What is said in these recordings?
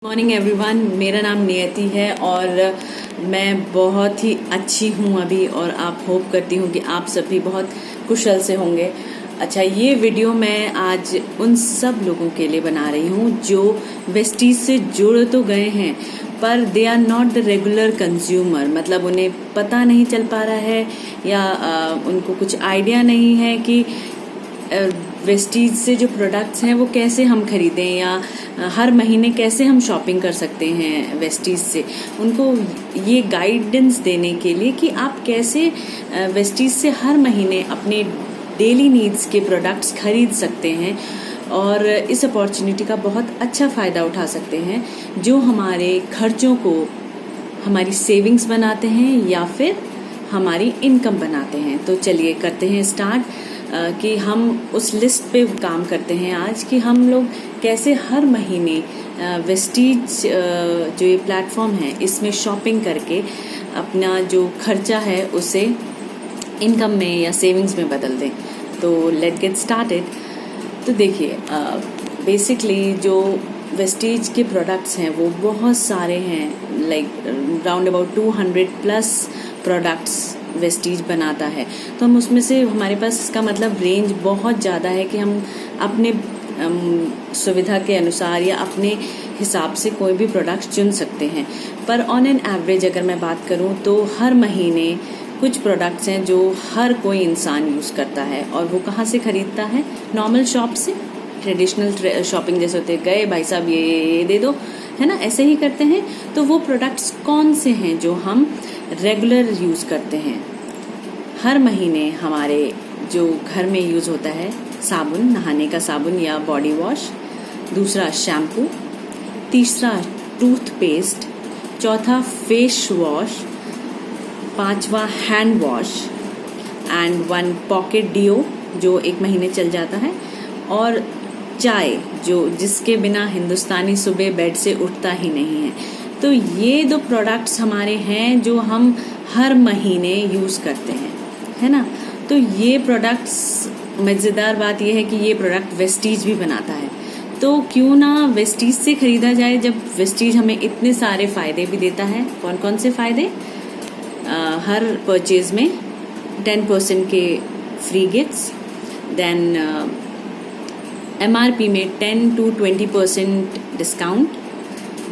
Morning everyone, मेरा नाम नियति है और मैं बहुत ही अच्छी हूँ अभी। और आप होप करती हूँ कि आप सभी बहुत कुशल से होंगे। अच्छा, ये वीडियो मैं आज उन सब लोगों के लिए बना रही हूँ जो वेस्टीज से जुड़ तो गए हैं पर they are not the regular consumer. मतलब उन्हें पता नहीं चल पा रहा है या उनको कुछ आइडिया नहीं है कि वेस्टीज से जो प्रोडक्ट्स हैं वो कैसे हम खरीदें या हर महीने कैसे हम शॉपिंग कर सकते हैं वेस्टीज से। उनको ये गाइडेंस देने के लिए कि आप कैसे वेस्टीज से हर महीने अपने डेली नीड्स के प्रोडक्ट्स खरीद सकते हैं और इस अपॉर्चुनिटी का बहुत अच्छा फ़ायदा उठा सकते हैं जो हमारे खर्चों को हमारी सेविंग्स बनाते हैं या फिर हमारी इनकम बनाते हैं। तो चलिए करते हैं स्टार्ट कि हम उस लिस्ट पे काम करते हैं आज कि हम लोग कैसे हर महीने वेस्टीज जो ये प्लेटफॉर्म है इसमें शॉपिंग करके अपना जो खर्चा है उसे इनकम में या सेविंग्स में बदल दें। तो लेट गेट स्टार्टेड। तो देखिए, बेसिकली जो वेस्टीज के प्रोडक्ट्स हैं वो बहुत सारे हैं, like round about 200 plus products Vestige बनाता है। तो हम उसमें से हमारे पास इसका मतलब रेंज बहुत ज़्यादा है कि हम अपने सुविधा के अनुसार या अपने हिसाब से कोई भी प्रोडक्ट्स चुन सकते हैं। पर ऑन एन एवरेज अगर मैं बात करूं तो हर महीने कुछ प्रोडक्ट्स हैं जो हर कोई इंसान यूज़ करता है। और वो कहाँ से खरीदता है? नॉर्मल शॉप से। ट्रेडिशनल शॉपिंग जैसे होते गए भाई साहब ये दे दो, है ना, ऐसे ही करते हैं। तो वो प्रोडक्ट्स कौन से हैं जो हम रेगुलर यूज़ करते हैं? हर महीने हमारे जो घर में यूज़ होता है साबुन, नहाने का साबुन या बॉडी वॉश, दूसरा शैम्पू, तीसरा टूथपेस्ट, चौथा फेस वॉश, पांचवा hand wash and 1 pocket deo जो 1 महीने चल जाता है, और चाय जो जिसके बिना हिंदुस्तानी सुबह बेड से उठता ही नहीं है। तो ये 2 प्रोडक्ट्स हमारे हैं जो हम हर महीने यूज़ करते हैं, है ना। तो ये प्रोडक्ट्स, मज़ेदार बात यह है कि ये प्रोडक्ट वेस्टीज भी बनाता है। तो क्यों ना वेस्टीज से खरीदा जाए जब वेस्टीज हमें इतने सारे फ़ायदे भी देता है। कौन कौन से फ़ायदे? हर परचेज में 10% के फ्री गिफ्ट्स, देन MRP में 10 to 20% डिस्काउंट,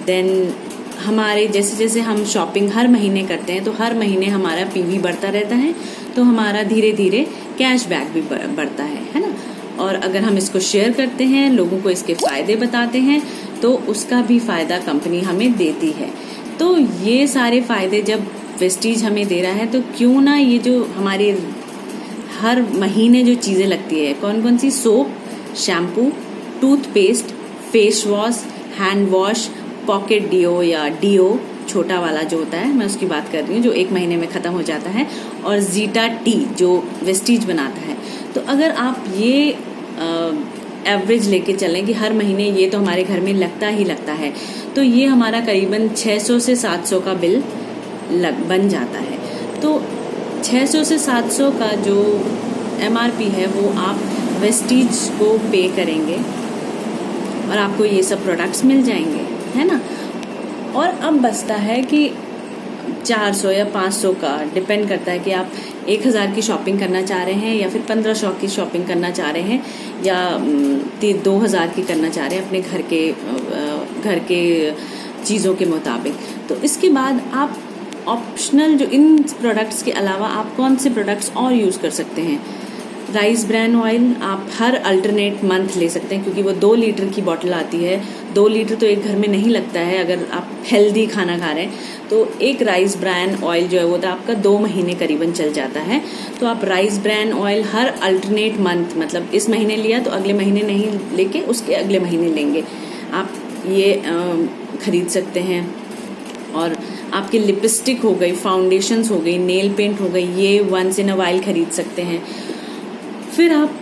देन हमारे जैसे जैसे हम शॉपिंग हर महीने करते हैं तो हर महीने हमारा PV बढ़ता रहता है, तो हमारा धीरे धीरे कैशबैक भी बढ़ता है ना। और अगर हम इसको शेयर करते हैं, लोगों को इसके फ़ायदे बताते हैं, तो उसका भी फ़ायदा कंपनी हमें देती है। तो ये सारे फ़ायदे जब वेस्टीज हमें दे रहा है तो क्यों ना ये जो हमारे हर महीने जो चीज़ें लगती है, कौन कौन सी? Soap, shampoo, toothpaste, face wash, hand wash, pocket deo या डियो छोटा वाला जो होता है, मैं उसकी बात कर रही हूँ जो 1 महीने में ख़त्म हो जाता है, और जीटा टी जो वेस्टीज बनाता है। तो अगर आप ये एवरेज लेके चलें कि हर महीने ये तो हमारे घर में लगता ही लगता है, तो ये हमारा करीबन 600 से 700 का बिल बन जाता है। तो 600 से 700 का जो MRP है वो आप वेस्टीज को पे करेंगे और आपको ये सब प्रोडक्ट्स मिल जाएंगे, है ना। और अब बचता है कि 400 या 500 का, डिपेंड करता है कि आप 1000 की शॉपिंग करना चाह रहे हैं या फिर 1500 की शॉपिंग करना चाह रहे हैं या 2000 की करना चाह रहे हैं अपने घर के चीज़ों के मुताबिक। तो इसके बाद आप ऑप्शनल जो इन प्रोडक्ट्स के अलावा आप कौन से प्रोडक्ट्स और यूज़ कर सकते हैं? राइस ब्रान ऑयल आप हर अल्टरनेट मंथ ले सकते हैं क्योंकि वो 2 लीटर की बॉटल आती है। 2 लीटर तो एक घर में नहीं लगता है अगर आप हेल्दी खाना खा रहे हैं। तो एक राइस ब्रान ऑयल जो है वो तो आपका 2 महीने करीबन चल जाता है। तो आप राइस ब्रान ऑयल हर अल्टरनेट मंथ, मतलब इस महीने लिया तो अगले महीने नहीं लेके उसके अगले महीने लेंगे, आप ये खरीद सकते हैं। और आपकी लिपस्टिक हो गई, फाउंडेशंस हो गई, नेल पेंट हो गई, ये वंस इन अ वाइल खरीद सकते हैं। फिर आप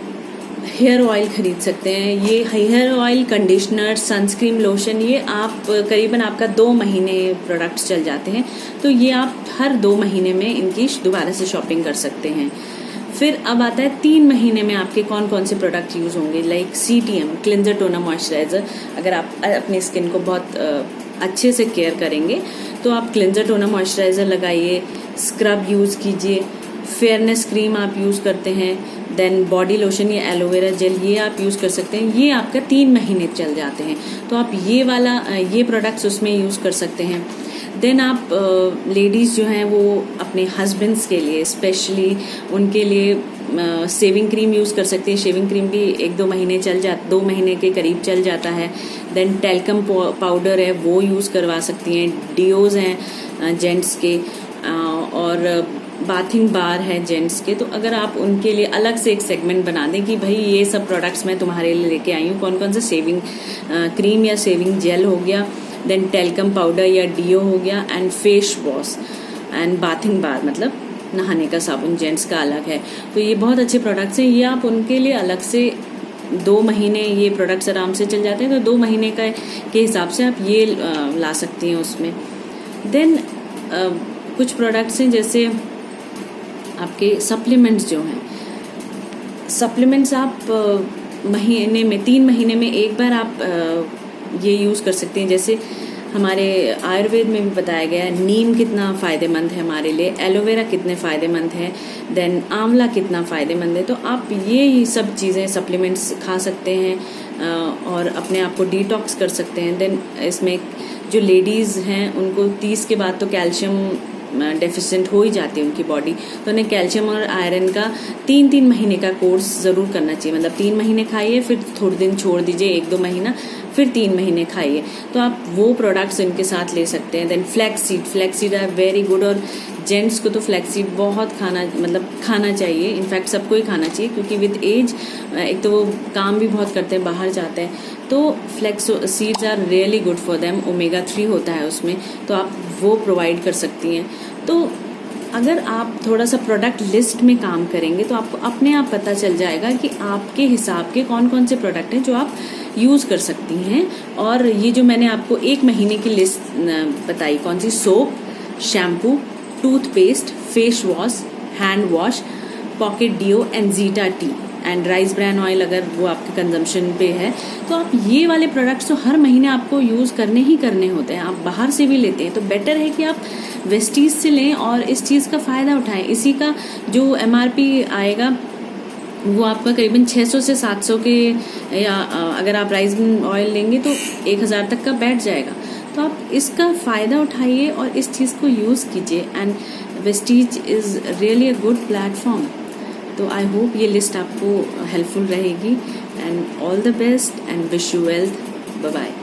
हेयर ऑयल खरीद सकते हैं। ये hair oil, conditioner, sunscreen, lotion, ये आप करीबन आपका 2 महीने प्रोडक्ट्स चल जाते हैं। तो ये आप हर 2 महीने में इनकी दोबारा से शॉपिंग कर सकते हैं। फिर अब आता है 3 महीने में आपके कौन कौन से प्रोडक्ट यूज़ होंगे, like CTM, cleanser, toner, moisturiser. अगर आप अपनी स्किन को बहुत अच्छे से केयर करेंगे। तो आप क्लेंजर, टोनर, मॉइस्चराइजर लगाइए, स्क्रब यूज़ कीजिए, फेयरनेस क्रीम आप यूज़ करते हैं, देन बॉडी लोशन या एलोवेरा जेल ये आप यूज़ कर सकते हैं। ये आपका 3 महीने चल जाते हैं, तो आप ये प्रोडक्ट्स उसमें यूज़ कर सकते हैं। देन आप लेडीज़ जो हैं वो अपने हस्बैंड्स के लिए स्पेशली उनके लिए शेविंग क्रीम यूज़ कर सकती है। शेविंग क्रीम भी 2 महीने के करीब चल जाता है। देन टैल्कम पाउडर है वो यूज़ करवा सकती हैं। डियोज़ हैं जेंट्स के, और बाथिंग बार है जेंट्स के। तो अगर आप उनके लिए अलग से एक सेगमेंट बना दें कि भाई ये सब प्रोडक्ट्स मैं तुम्हारे लिए लेके आई हूँ, कौन कौन से शेविंग क्रीम या शेविंग जेल हो गया, देन टैल्कम पाउडर या डियो हो गया, and face wash and bathing bar मतलब नहाने का साबुन जेंट्स का अलग है। तो ये बहुत अच्छे प्रोडक्ट्स हैं, ये आप उनके लिए अलग से 2 महीने ये प्रोडक्ट्स आराम से चल जाते हैं। तो 2 महीने के हिसाब से आप ये ला सकती हैं उसमें। देन कुछ प्रोडक्ट्स हैं जैसे आपके सप्लीमेंट्स जो हैं, सप्लीमेंट्स आप महीने में 3 महीने में एक बार आप ये यूज़ कर सकते हैं। जैसे हमारे आयुर्वेद में भी बताया गया है नीम कितना फ़ायदेमंद है हमारे लिए, एलोवेरा कितने फ़ायदेमंद है, देन आंवला कितना फ़ायदेमंद है। तो आप ये सब चीज़ें सप्लीमेंट्स खा सकते हैं और अपने आप को डिटॉक्स कर सकते हैं। देन इसमें जो लेडीज़ हैं उनको 30 के बाद तो कैल्शियम डेफिशिएंट हो ही जाती है उनकी बॉडी, तो उन्हें कैल्शियम और आयरन का 3-3 महीने का कोर्स ज़रूर करना चाहिए। मतलब 3 महीने खाइए, फिर थोड़े दिन छोड़ दीजिए, 1-2 महीना, फिर 3 महीने खाइए। तो आप वो प्रोडक्ट्स इनके साथ ले सकते हैं। Then flax seed are very good, और जेंट्स को तो फ्लैक्स सीड बहुत खाना चाहिए। इनफैक्ट सबको ही खाना चाहिए, क्योंकि विद एज एक तो वो काम भी बहुत करते हैं, बाहर जाते हैं, तो flax seeds are really good for them. Omega 3 होता है उसमें, तो आप वो प्रोवाइड कर सकती हैं। तो अगर आप थोड़ा सा प्रोडक्ट लिस्ट में काम करेंगे तो आपको अपने आप पता चल जाएगा कि आपके हिसाब के कौन कौन से प्रोडक्ट हैं जो आप यूज़ कर सकती हैं। और ये जो मैंने आपको 1 महीने की लिस्ट बताई, कौन सी, soap, shampoo, toothpaste, face wash, hand wash, pocket deo, एंजीटा tea and rice bran oil अगर वो आपके कंजम्पशन पे है, तो आप ये वाले प्रोडक्ट्स तो हर महीने आपको यूज़ करने ही करने होते हैं। आप बाहर से भी लेते हैं तो बेटर है कि आप वेस्टीज से लें और इस चीज़ का फ़ायदा उठाएं। इसी का जो MRP आएगा वो आपका करीबन 600 से 700 के, या अगर आप राइस ब्रान ऑयल लेंगे तो 1000 तक का बैठ जाएगा। तो आप इसका फ़ायदा उठाइए और इस चीज़ को यूज़ कीजिए। And Vestige is really a good platform. तो आई होप ये लिस्ट आपको हेल्पफुल रहेगी। And all the best and wish you wealth. Bye bye.